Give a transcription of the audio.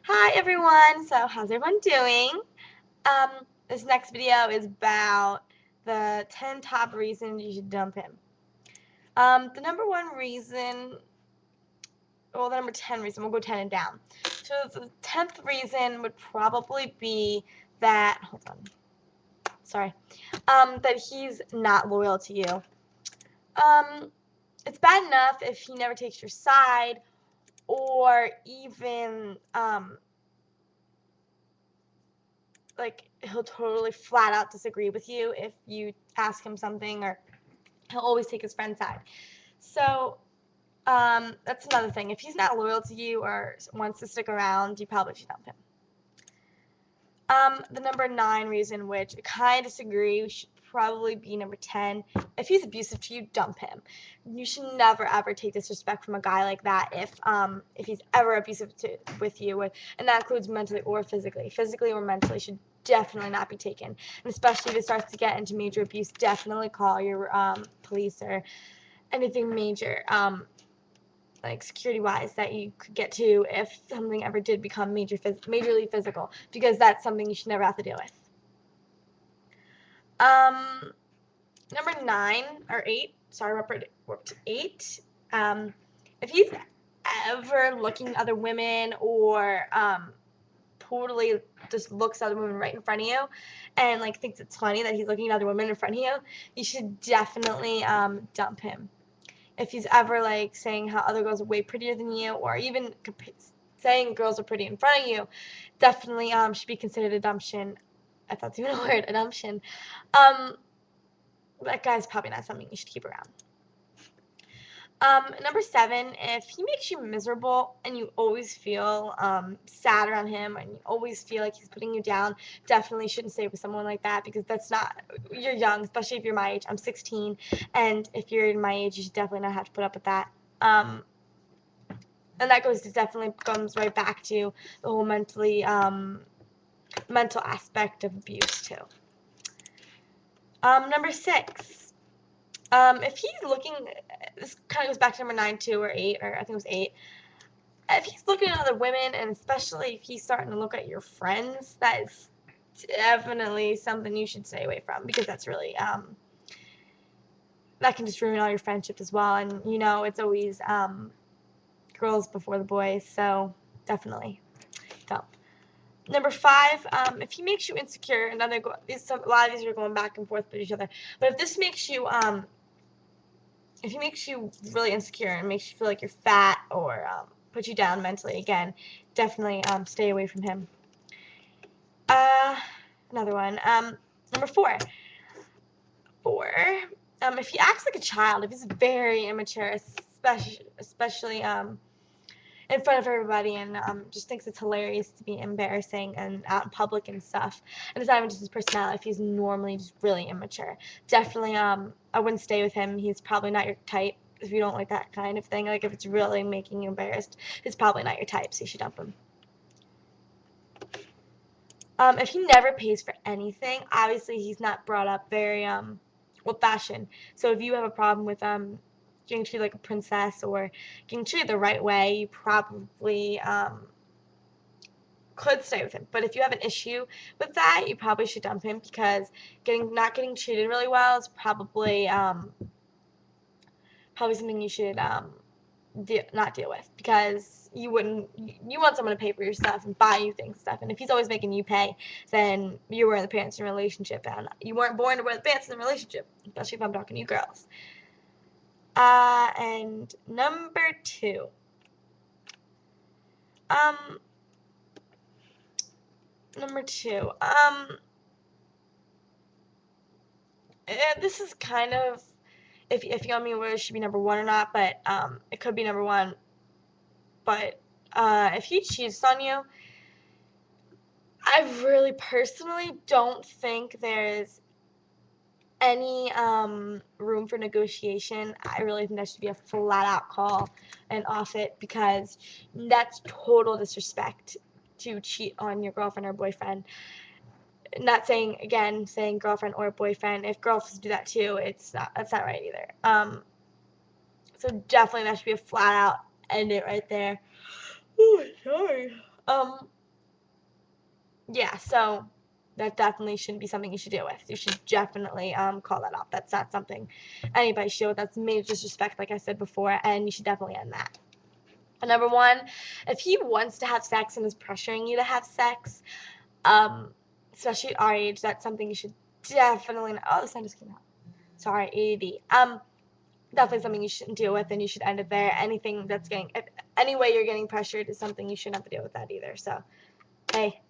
Hi everyone! So how's everyone doing? This next video is about the 10 top reasons you should dump him. The number one reason, well, the number 10 reason, we'll go 10 and down. So the 10th reason would probably be that, hold on, sorry, that he's not loyal to you. It's bad enough if he never takes your side or even, like he'll totally flat out disagree with you if you ask him something, or he'll always take his friend's side. So that's another thing. If he's not loyal to you or wants to stick around, you probably should dump him. The number 9 reason, which I kind of disagree, should probably be number 10. If he's abusive to you, dump him. You should never ever take disrespect from a guy like that if he's ever abusive with you, and that includes mentally or physically. Physically or mentally should definitely not be taken. And especially if it starts to get into major abuse, definitely call your police or anything major. Like security-wise, that you could get to if something ever did become majorly physical, because that's something you should never have to deal with. Number 9 or 8. Sorry, we're up to 8. If he's ever looking at other women or totally just looks at other women right in front of you and like thinks it's funny that he's looking at other women in front of you, you should definitely dump him. If he's ever like saying how other girls are way prettier than you, or even saying girls are pretty in front of you, definitely should be considered adoption. If that's even a word, adoption. That guy's probably not something you should keep around. Number 7, if he makes you miserable and you always feel sad around him and you always feel like he's putting you down, definitely shouldn't stay with someone like that, because that's not, you're young, especially if you're my age. I'm 16, and if you're my age, you should definitely not have to put up with that. And that definitely comes right back to the whole mental aspect of abuse too. Number 6. If he's looking, this kind of goes back to number 9 too, or 8, or I think it was 8. If he's looking at other women, and especially if he's starting to look at your friends, that is definitely something you should stay away from, because that's really, that can just ruin all your friendships as well, and you know, it's always, girls before the boys, so definitely don't. Number 5, if he makes you insecure, a lot of these are going back and forth with each other, but if this makes you, if he makes you really insecure and makes you feel like you're fat, or put you down mentally, again, definitely stay away from him. Another one. Number 4. If he acts like a child, if he's very immature, especially in front of everybody, and just thinks it's hilarious to be embarrassing and out in public and stuff, and it's not even just his personality, if he's normally just really immature, definitely I wouldn't stay with him. He's probably not your type if you don't like that kind of thing. Like if it's really making you embarrassed, it's probably not your type, so you should dump him. If he never pays for anything, obviously he's not brought up very old-fashioned. So if you have a problem with getting treated like a princess or getting treated the right way, you probably could stay with him. But if you have an issue with that, you probably should dump him, because not getting treated really well is probably something you should not deal with, because you want someone to pay for your stuff and buy you things and stuff, and if he's always making you pay, then you're wearing the pants in a relationship, and you weren't born to wear the pants in a relationship, especially if I'm talking to you girls. And number 2, this is kind of, if you want me whether it should be number 1 or not, but it could be number 1. But if he cheats on you, I really personally don't think there's any room for negotiation. I really think that should be a flat-out call and off it, because that's total disrespect to cheat on your girlfriend or boyfriend. Not saying, again, saying girlfriend or boyfriend. If girls do that too, that's not right either. So definitely that should be a flat-out end it right there. Oh, sorry. Yeah, so that definitely shouldn't be something you should deal with. You should definitely call that off. That's not something anybody should deal with. That's major disrespect, like I said before, and you should definitely end that. And number one, if he wants to have sex and is pressuring you to have sex, um, especially at our age, that's something you should definitely. Oh, the sun just came out. Sorry, ADD. Definitely something you shouldn't deal with, and you should end it there. Anything that's getting, if any way you're getting pressured is something you shouldn't have to deal with that either. So, hey.